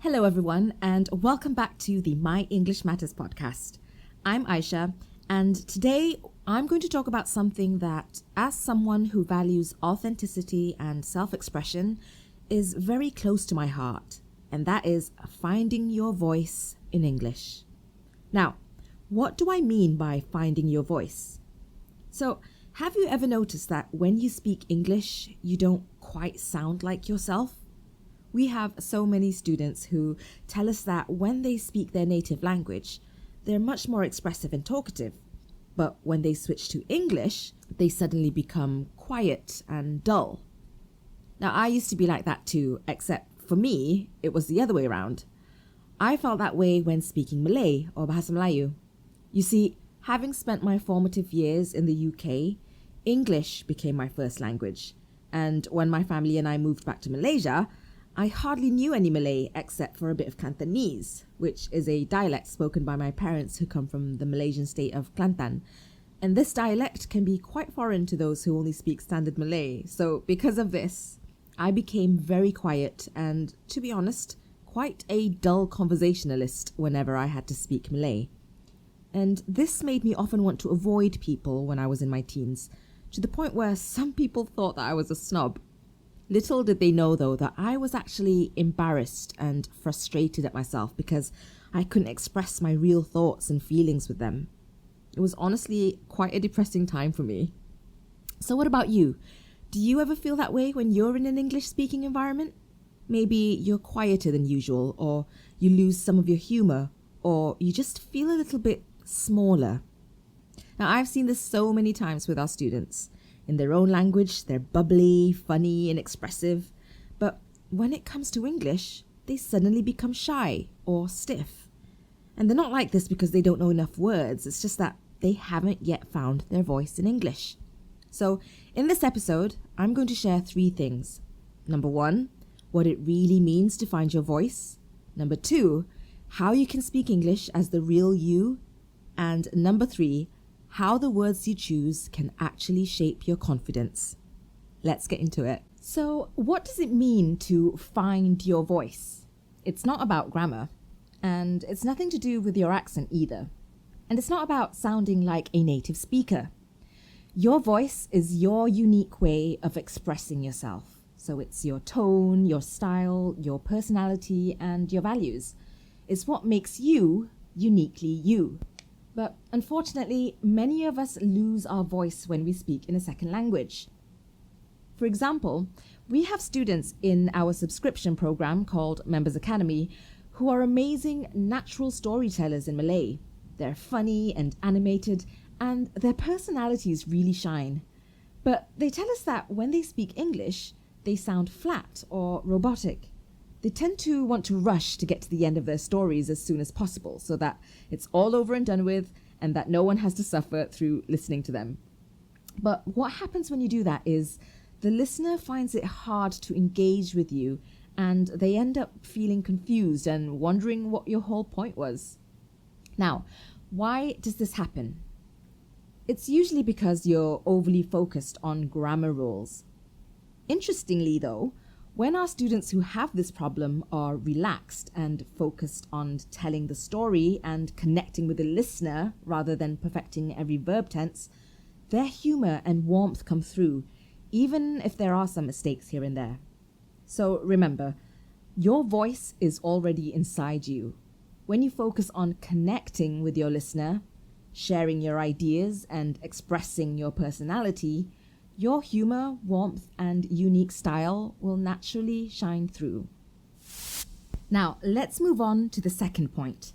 Hello, everyone, and welcome back to the My English Matters podcast. I'm Aisya, and today I'm going to talk about something that, as someone who values authenticity and self-expression, is very close to my heart, and that is finding your voice in English. Now, what do I mean by finding your voice? So, have you ever noticed that when you speak English, you don't quite sound like yourself? We have so many students who tell us that when they speak their native language, they're much more expressive and talkative. But when they switch to English, they suddenly become quiet and dull. Now, I used to be like that too, except for me, it was the other way around. I felt that way when speaking Malay or Bahasa Melayu. You see, having spent my formative years in the UK, English became my first language. And when my family and I moved back to Malaysia, I hardly knew any Malay except for a bit of Cantonese, which is a dialect spoken by my parents who come from the Malaysian state of Kelantan. And this dialect can be quite foreign to those who only speak standard Malay. So because of this, I became very quiet and, to be honest, quite a dull conversationalist whenever I had to speak Malay. And this made me often want to avoid people when I was in my teens, to the point where some people thought that I was a snob. Little did they know, though, that I was actually embarrassed and frustrated at myself because I couldn't express my real thoughts and feelings with them. It was honestly quite a depressing time for me. So what about you? Do you ever feel that way when you're in an English-speaking environment? Maybe you're quieter than usual, or you lose some of your humor, or you just feel a little bit smaller. Now, I've seen this so many times with our students. In their own language, they're bubbly, funny, and expressive. But when it comes to English, they suddenly become shy or stiff. And they're not like this because they don't know enough words. It's just that they haven't yet found their voice in English. So in this episode, I'm going to share 3 things. Number 1, what it really means to find your voice. Number 2, how you can speak English as the real you. And number 3, how the words you choose can actually shape your confidence. Let's get into it. So, what does it mean to find your voice? It's not about grammar, and it's nothing to do with your accent either. And it's not about sounding like a native speaker. Your voice is your unique way of expressing yourself. So it's your tone, your style, your personality, and your values. It's what makes you uniquely you. But unfortunately, many of us lose our voice when we speak in a second language. For example, we have students in our subscription program called Members Academy who are amazing natural storytellers in Malay. They're funny and animated, and their personalities really shine. But they tell us that when they speak English, they sound flat or robotic. They tend to want to rush to get to the end of their stories as soon as possible so that it's all over and done with and that no one has to suffer through listening to them. But what happens when you do that is the listener finds it hard to engage with you and they end up feeling confused and wondering what your whole point was. Now, why does this happen? It's usually because you're overly focused on grammar rules. Interestingly, though, when our students who have this problem are relaxed and focused on telling the story and connecting with the listener rather than perfecting every verb tense, their humor and warmth come through, even if there are some mistakes here and there. So remember, your voice is already inside you. When you focus on connecting with your listener, sharing your ideas and expressing your personality, your humor, warmth, and unique style will naturally shine through. Now, let's move on to the second point.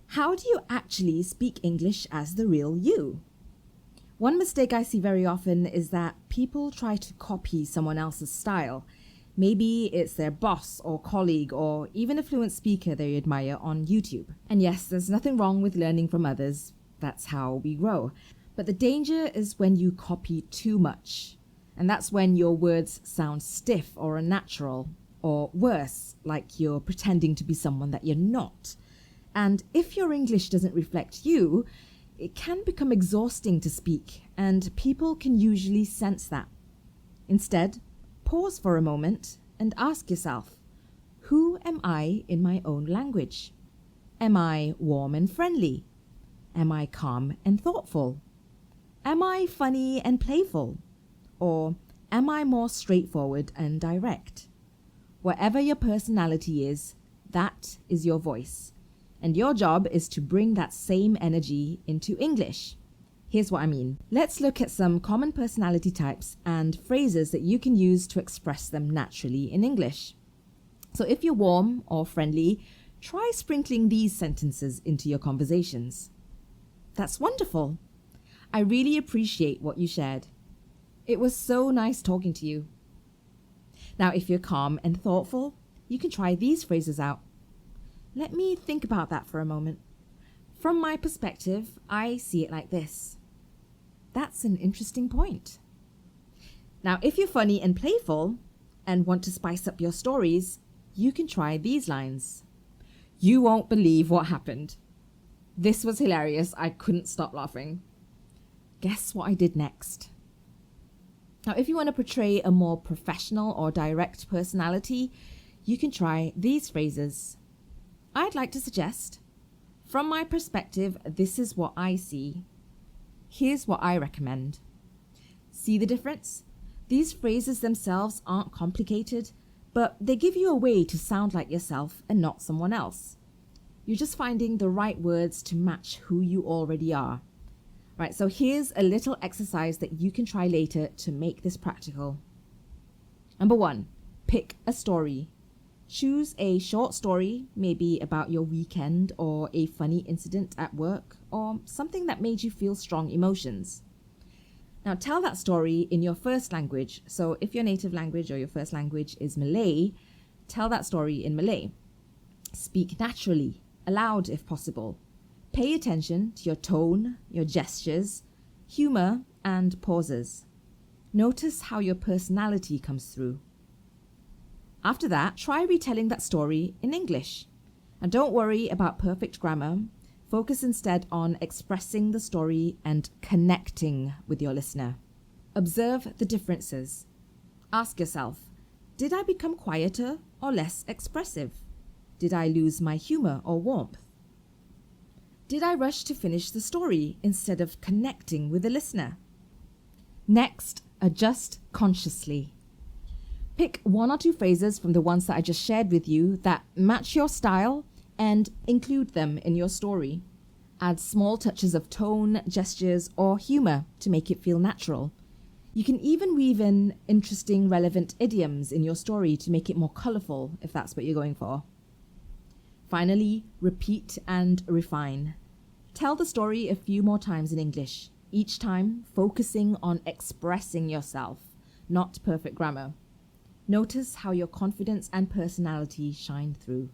How do you actually speak English as the real you? One mistake I see very often is that people try to copy someone else's style. Maybe it's their boss or colleague or even a fluent speaker they admire on YouTube. And yes, there's nothing wrong with learning from others. That's how we grow. But the danger is when you copy too much. And that's when your words sound stiff or unnatural, or worse, like you're pretending to be someone that you're not. And if your English doesn't reflect you, it can become exhausting to speak, and people can usually sense that. Instead, pause for a moment and ask yourself, Who am I in my own language? Am I warm and friendly? Am I calm and thoughtful? Am I funny and playful? Or am I more straightforward and direct? Whatever your personality is, that is your voice. And your job is to bring that same energy into English. Here's what I mean. Let's look at some common personality types and phrases that you can use to express them naturally in English. So if you're warm or friendly, try sprinkling these sentences into your conversations. That's wonderful. I really appreciate what you shared. It was so nice talking to you. Now, if you're calm and thoughtful, you can try these phrases out. Let me think about that for a moment. From my perspective, I see it like this. That's an interesting point. Now, if you're funny and playful and want to spice up your stories, you can try these lines. You won't believe what happened. This was hilarious. I couldn't stop laughing. Guess what I did next? Now, if you want to portray a more professional or direct personality, you can try these phrases. I'd like to suggest, from my perspective, this is what I see. Here's what I recommend. See the difference? These phrases themselves aren't complicated, but they give you a way to sound like yourself and not someone else. You're just finding the right words to match who you already are. Right, so here's a little exercise that you can try later to make this practical. Number 1, pick a story. Choose a short story, maybe about your weekend or a funny incident at work or something that made you feel strong emotions. Now tell that story in your first language. So if your native language or your first language is Malay, tell that story in Malay. Speak naturally, aloud if possible. Pay attention to your tone, your gestures, humor, and pauses. Notice how your personality comes through. After that, try retelling that story in English. And don't worry about perfect grammar. Focus instead on expressing the story and connecting with your listener. Observe the differences. Ask yourself, did I become quieter or less expressive? Did I lose my humor or warmth? Did I rush to finish the story instead of connecting with the listener? Next, adjust consciously. Pick 1 or 2 phrases from the ones that I just shared with you that match your style and include them in your story. Add small touches of tone, gestures, or humor to make it feel natural. You can even weave in interesting, relevant idioms in your story to make it more colorful if that's what you're going for. Finally, repeat and refine. Tell the story a few more times in English, each time focusing on expressing yourself, not perfect grammar. Notice how your confidence and personality shine through.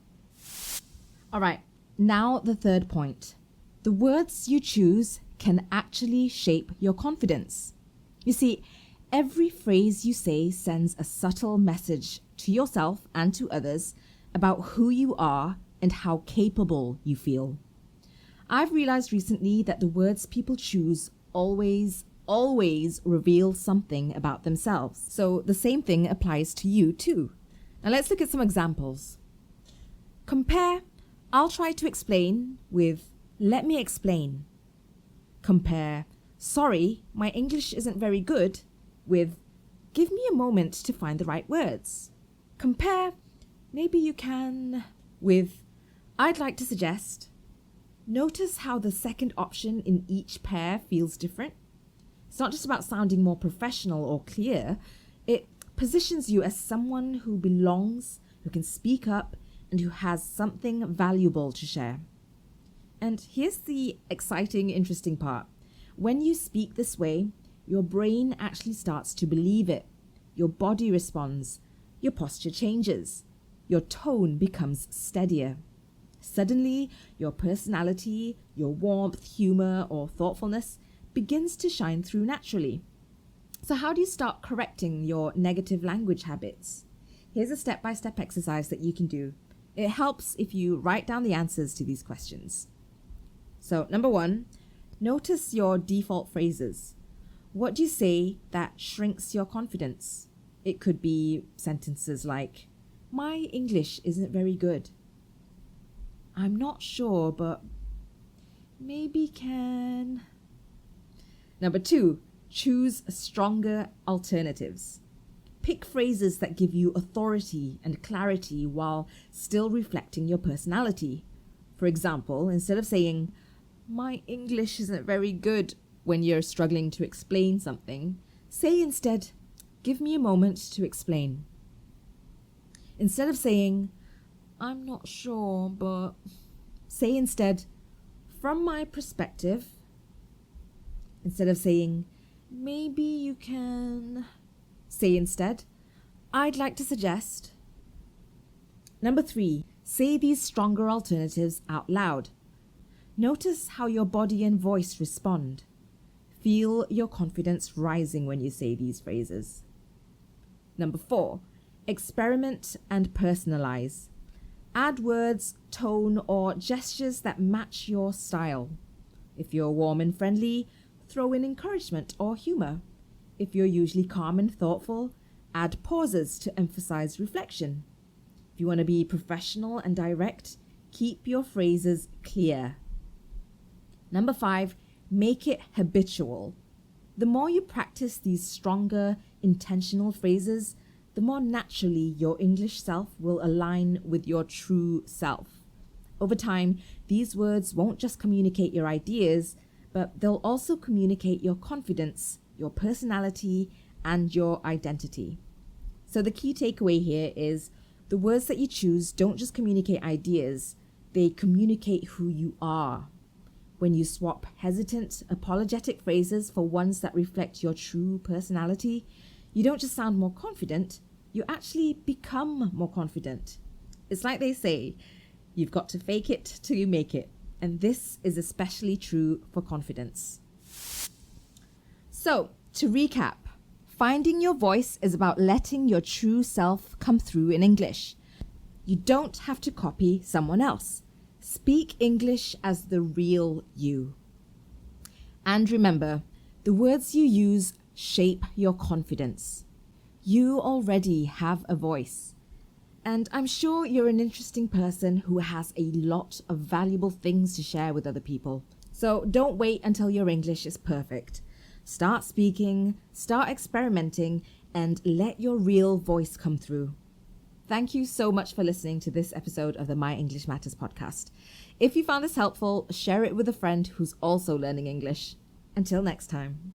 All right, now the third point. The words you choose can actually shape your confidence. You see, every phrase you say sends a subtle message to yourself and to others about who you are and how capable you feel. I've realized recently that the words people choose always reveal something about themselves. So the same thing applies to you too. Now let's look at some examples. Compare, I'll try to explain with, let me explain. Compare, sorry, my English isn't very good with, give me a moment to find the right words. Compare, maybe you can, with, I'd like to suggest. Notice how the second option in each pair feels different. It's not just about sounding more professional or clear. It positions you as someone who belongs, who can speak up, and who has something valuable to share. And here's the exciting, interesting part. When you speak this way, your brain actually starts to believe it. Your body responds. Your posture changes. Your tone becomes steadier. Suddenly, your personality, your warmth, humor, or thoughtfulness begins to shine through naturally. So how do you start correcting your negative language habits? Here's a step-by-step exercise that you can do. It helps if you write down the answers to these questions. So, number 1, notice your default phrases. What do you say that shrinks your confidence? It could be sentences like, My English isn't very good. I'm not sure, but maybe can. Number 2, choose stronger alternatives. Pick phrases that give you authority and clarity while still reflecting your personality. For example, instead of saying, "My English isn't very good," when you're struggling to explain something, say instead, "Give me a moment to explain." Instead of saying, "I'm not sure, but," say instead, "From my perspective." Instead of saying, "Maybe you can," say instead, "I'd like to suggest." Number 3, say these stronger alternatives out loud. Notice how your body and voice respond. Feel your confidence rising when you say these phrases. Number 4, experiment and personalize. Add words, tone, or gestures that match your style. If you're warm and friendly, throw in encouragement or humor. If you're usually calm and thoughtful, add pauses to emphasize reflection. If you want to be professional and direct, keep your phrases clear. Number 5, make it habitual. The more you practice these stronger, intentional phrases, the more naturally your English self will align with your true self. Over time, these words won't just communicate your ideas, but they'll also communicate your confidence, your personality, and your identity. So the key takeaway here is the words that you choose don't just communicate ideas, they communicate who you are. When you swap hesitant, apologetic phrases for ones that reflect your true personality, you don't just sound more confident, you actually become more confident. It's like they say, you've got to fake it till you make it. And this is especially true for confidence. So, to recap, finding your voice is about letting your true self come through in English. You don't have to copy someone else. Speak English as the real you. And remember, the words you use shape your confidence. You already have a voice. And I'm sure you're an interesting person who has a lot of valuable things to share with other people. So don't wait until your English is perfect. Start speaking, start experimenting, and let your real voice come through. Thank you so much for listening to this episode of the My English Matters podcast. If you found this helpful, share it with a friend who's also learning English. Until next time.